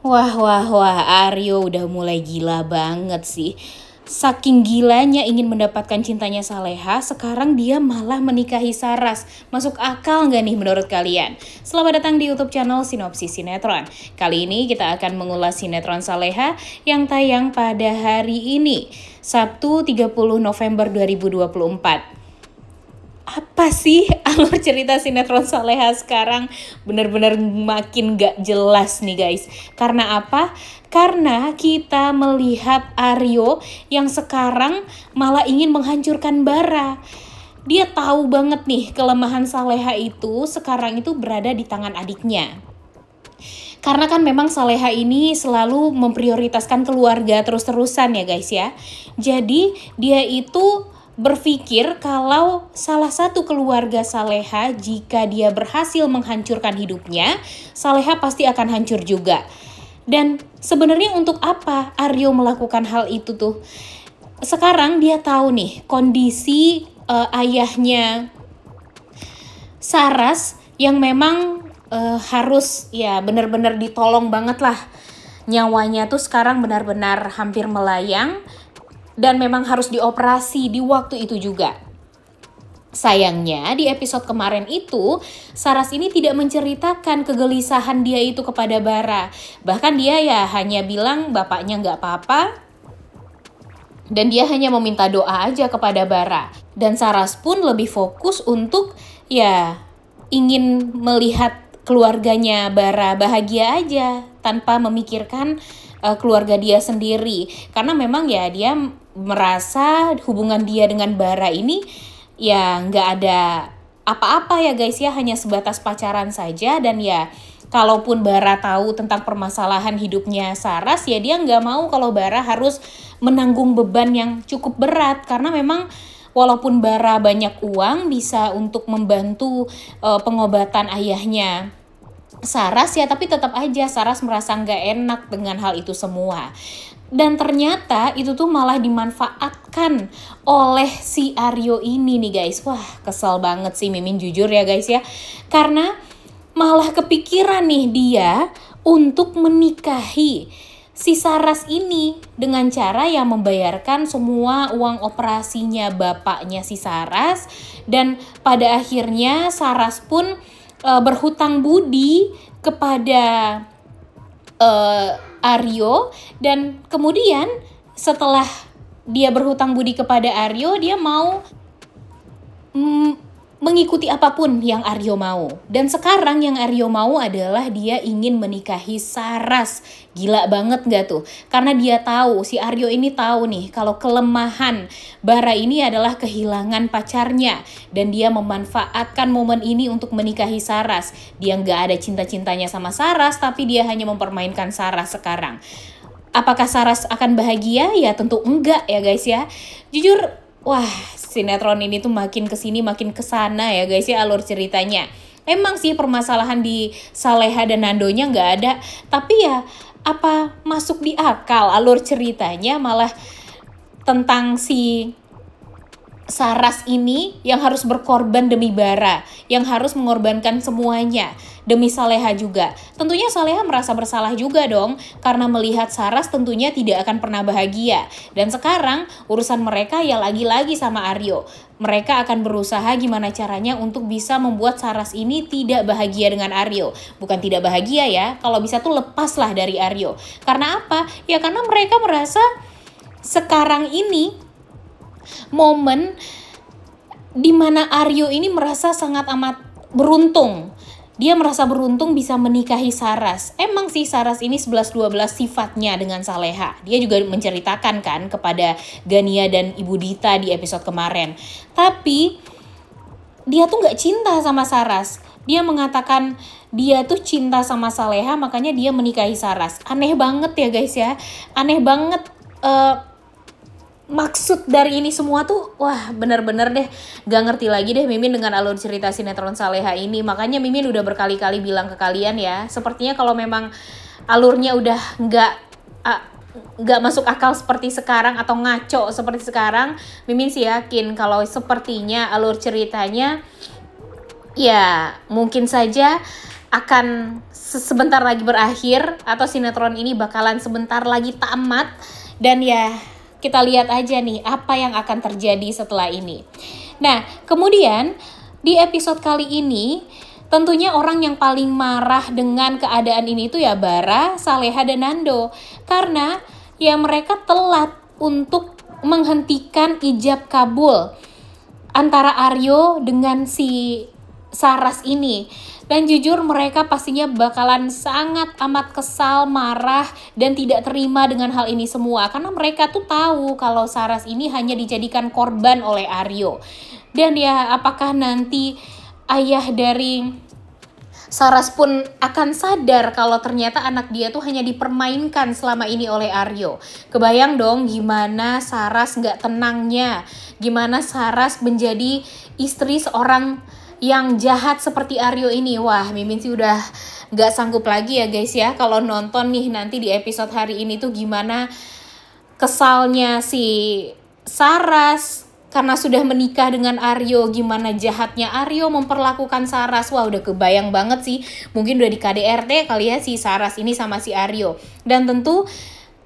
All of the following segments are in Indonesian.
Wah, wah, wah, Aryo udah mulai gila banget sih. Saking gilanya ingin mendapatkan cintanya Saleha, sekarang dia malah menikahi Saras. Masuk akal nggak nih menurut kalian? Selamat datang di YouTube channel Sinopsis Sinetron. Kali ini kita akan mengulas sinetron Saleha yang tayang pada hari ini, Sabtu 30 November 2024. Apa sih alur cerita sinetron Saleha sekarang? Bener-bener makin gak jelas nih guys. Karena apa? Karena kita melihat Aryo yang sekarang malah ingin menghancurkan Bara. Dia tahu banget nih kelemahan Saleha itu sekarang itu berada di tangan adiknya. Karena kan memang Saleha ini selalu memprioritaskan keluarga terus-terusan ya guys ya. Jadi dia itu berpikir kalau salah satu keluarga Saleha, jika dia berhasil menghancurkan hidupnya, Saleha pasti akan hancur juga. Dan sebenarnya untuk apa Aryo melakukan hal itu tuh? Sekarang dia tahu nih kondisi ayahnya Saras yang memang harus ya benar-benar ditolong banget lah. Nyawanya tuh sekarang benar-benar hampir melayang. Dan memang harus dioperasi di waktu itu juga. Sayangnya di episode kemarin itu, Saras ini tidak menceritakan kegelisahan dia itu kepada Bara. Bahkan dia ya hanya bilang bapaknya nggak apa-apa. Dan dia hanya meminta doa aja kepada Bara. Dan Saras pun lebih fokus untuk ya ingin melihat keluarganya Bara bahagia aja. Tanpa memikirkan keluarga dia sendiri. Karena memang ya dia merasa hubungan dia dengan Bara ini ya nggak ada apa-apa ya guys ya, hanya sebatas pacaran saja. Dan ya kalaupun Bara tahu tentang permasalahan hidupnya Saras, ya dia nggak mau kalau Bara harus menanggung beban yang cukup berat. Karena memang walaupun Bara banyak uang bisa untuk membantu pengobatan ayahnya Saras ya, tapi tetap aja Saras merasa nggak enak dengan hal itu semua. Dan ternyata itu tuh malah dimanfaatkan oleh si Aryo ini nih guys. Wah, kesel banget sih Mimin jujur ya guys ya. Karena malah kepikiran nih dia untuk menikahi si Saras ini dengan cara yang membayarkan semua uang operasinya bapaknya si Saras. Dan pada akhirnya Saras pun berhutang budi kepada Aryo. Dan kemudian setelah dia berhutang budi kepada Aryo, dia mau mengikuti apapun yang Aryo mau. Dan sekarang yang Aryo mau adalah dia ingin menikahi Saras. Gila banget gak tuh? Karena dia tahu, si Aryo ini tahu nih kalau kelemahan Bara ini adalah kehilangan pacarnya. Dan dia memanfaatkan momen ini untuk menikahi Saras. Dia gak ada cinta-cintanya sama Saras, tapi dia hanya mempermainkan Saras sekarang. Apakah Saras akan bahagia? Ya tentu enggak ya guys ya. Jujur, wah, sinetron ini tuh makin kesini makin kesana ya guys ya alur ceritanya. Emang sih permasalahan di Saleha dan Nandonya nggak ada, tapi ya apa masuk di akal alur ceritanya malah tentang si Saras ini yang harus berkorban demi Bara, yang harus mengorbankan semuanya demi Saleha juga. Tentunya Saleha merasa bersalah juga dong, karena melihat Saras tentunya tidak akan pernah bahagia. Dan sekarang urusan mereka ya lagi-lagi sama Aryo. Mereka akan berusaha gimana caranya untuk bisa membuat Saras ini tidak bahagia dengan Aryo. Bukan tidak bahagia ya, kalau bisa tuh lepaslah dari Aryo. Karena apa? Ya karena mereka merasa sekarang ini momen dimana Aryo ini merasa sangat amat beruntung. Dia merasa beruntung bisa menikahi Saras. Emang sih Saras ini 11-12 sifatnya dengan Saleha. Dia juga menceritakan kan kepada Gania dan Ibu Dita di episode kemarin. Tapi dia tuh gak cinta sama Saras. Dia mengatakan dia tuh cinta sama Saleha, makanya dia menikahi Saras. Aneh banget ya guys ya. Aneh banget maksud dari ini semua tuh, wah bener-bener deh gak ngerti lagi deh Mimin dengan alur cerita sinetron Saleha ini. Makanya Mimin udah berkali-kali bilang ke kalian ya, sepertinya kalau memang alurnya udah gak masuk akal seperti sekarang atau ngaco seperti sekarang, Mimin sih yakin kalau sepertinya alur ceritanya ya mungkin saja akan sebentar lagi berakhir, atau sinetron ini bakalan sebentar lagi tamat. Dan ya kita lihat aja nih apa yang akan terjadi setelah ini. Nah, kemudian di episode kali ini tentunya orang yang paling marah dengan keadaan ini tuh ya Bara, Saleha, dan Nando. Karena ya mereka telat untuk menghentikan ijab kabul antara Aryo dengan si Saras ini. Dan jujur mereka pastinya bakalan sangat amat kesal, marah, dan tidak terima dengan hal ini semua. Karena mereka tuh tahu kalau Saras ini hanya dijadikan korban oleh Aryo. Dan ya apakah nanti ayah dari Saras pun akan sadar kalau ternyata anak dia tuh hanya dipermainkan selama ini oleh Aryo. Kebayang dong gimana Saras gak tenangnya, gimana Saras menjadi istri seorang yang jahat seperti Aryo ini. Wah, Mimin sih udah gak sanggup lagi ya guys ya kalau nonton nih nanti di episode hari ini tuh gimana kesalnya si Saras karena sudah menikah dengan Aryo, gimana jahatnya Aryo memperlakukan Saras. Wah, udah kebayang banget sih. Mungkin udah di KDRT kali ya si Saras ini sama si Aryo. Dan tentu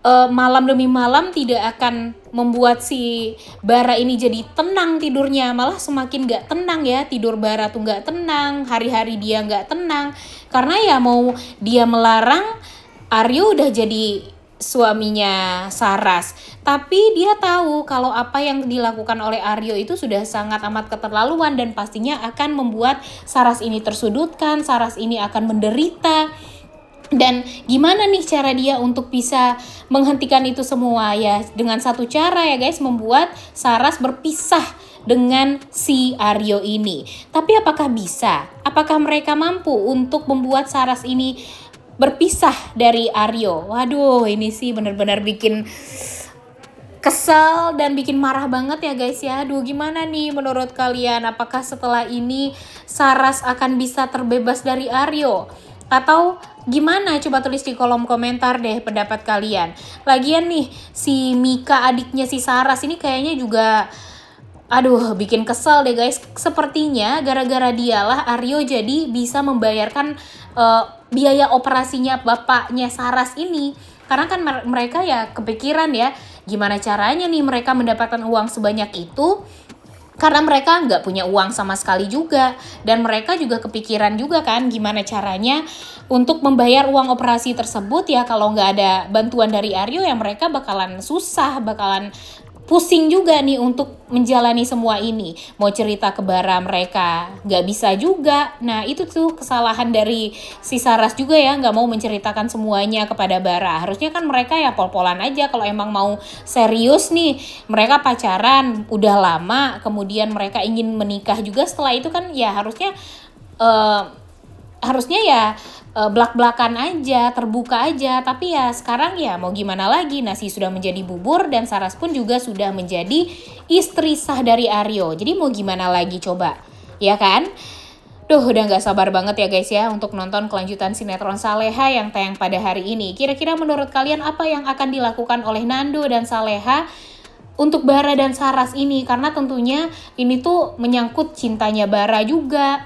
malam demi malam tidak akan membuat si Bara ini jadi tenang tidurnya. Malah semakin gak tenang ya. Tidur Bara tuh gak tenang. Hari-hari dia gak tenang. Karena ya mau dia melarang, Aryo udah jadi suaminya Saras, tapi dia tahu kalau apa yang dilakukan oleh Aryo itu sudah sangat amat keterlaluan dan pastinya akan membuat Saras ini tersudutkan, Saras ini akan menderita. Dan gimana nih cara dia untuk bisa menghentikan itu semua? Ya dengan satu cara ya guys, membuat Saras berpisah dengan si Aryo ini. Tapi apakah bisa? Apakah mereka mampu untuk membuat Saras ini berpisah dari Aryo? Waduh, ini sih benar-benar bikin kesel dan bikin marah banget ya guys ya. Aduh, gimana nih menurut kalian? Apakah setelah ini Saras akan bisa terbebas dari Aryo? Atau gimana? Coba tulis di kolom komentar deh pendapat kalian. Lagian nih, si Mika adiknya si Saras ini kayaknya juga aduh bikin kesel deh guys. Sepertinya gara-gara dialah Aryo jadi bisa membayarkan biaya operasinya bapaknya Saras ini. Karena kan mereka ya kepikiran ya gimana caranya nih mereka mendapatkan uang sebanyak itu. Karena mereka nggak punya uang sama sekali juga. Dan mereka juga kepikiran juga kan gimana caranya untuk membayar uang operasi tersebut ya. Kalau nggak ada bantuan dari Aryo ya mereka bakalan susah, bakalan pusing juga nih untuk menjalani semua ini. Mau cerita ke Bara mereka nggak bisa juga. Nah itu tuh kesalahan dari si Saras juga ya, nggak mau menceritakan semuanya kepada Bara. Harusnya kan mereka ya pol-polan aja kalau emang mau serius nih. Mereka pacaran udah lama, kemudian mereka ingin menikah juga setelah itu kan ya harusnya ya belak-belakan aja, terbuka aja. Tapi ya sekarang ya mau gimana lagi, nasi sudah menjadi bubur dan Saras pun juga sudah menjadi istri sah dari Aryo. Jadi mau gimana lagi coba, ya kan? Duh, udah gak sabar banget ya guys ya untuk nonton kelanjutan sinetron Saleha yang tayang pada hari ini. Kira-kira menurut kalian apa yang akan dilakukan oleh Nando dan Saleha untuk Bara dan Saras ini? Karena tentunya ini tuh menyangkut cintanya Bara juga.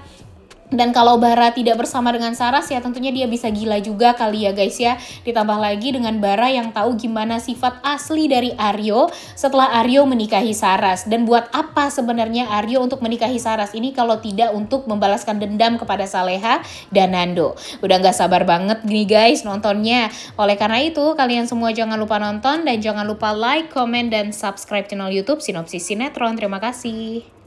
Dan kalau Bara tidak bersama dengan Saras ya tentunya dia bisa gila juga kali ya guys ya. Ditambah lagi dengan Bara yang tahu gimana sifat asli dari Aryo setelah Aryo menikahi Saras. Dan buat apa sebenarnya Aryo untuk menikahi Saras ini kalau tidak untuk membalaskan dendam kepada Saleha dan Nando. Udah gak sabar banget nih guys nontonnya. Oleh karena itu kalian semua jangan lupa nonton dan jangan lupa like, comment, dan subscribe channel YouTube Sinopsis Sinetron. Terima kasih.